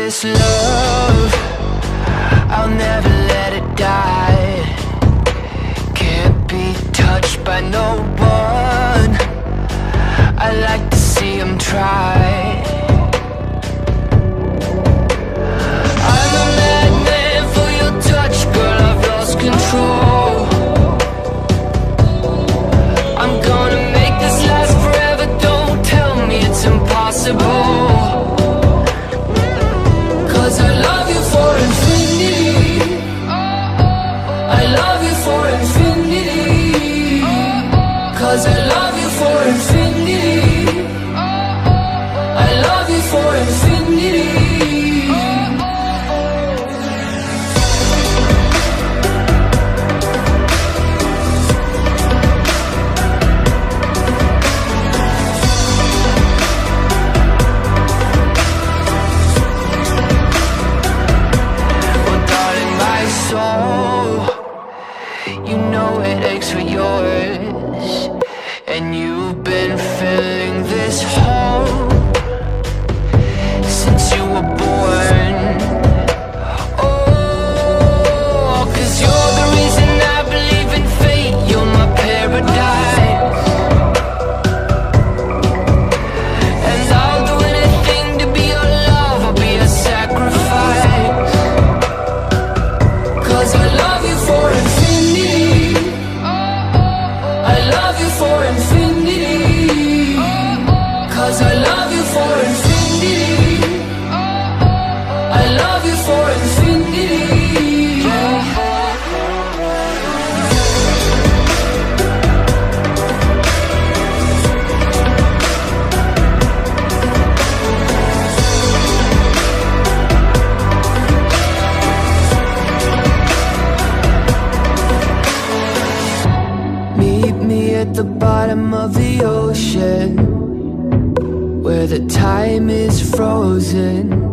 this love, I'll never let it die. Can't be touched by no one, I like to see them try. I'm a madman for your touch, girl, I've lost control. I'm gonna make this last forever, don't tell me it's impossible. Cause I love you for infinity, I love you for infinity. Cause I love you for infinity, I love you for infinity. You know it aches for yours, and you've been filling this hole since you were born. Oh, 'cause you're the reason I believe in fate, you're my paradise. And I'll do anything to be your love, I'll be a sacrifice. 'Cause I love you for infinity, I love you for infinity. Cause I love you for infinity, I love you for infinity. Meet me at the bottom of the ocean, where the time is frozen.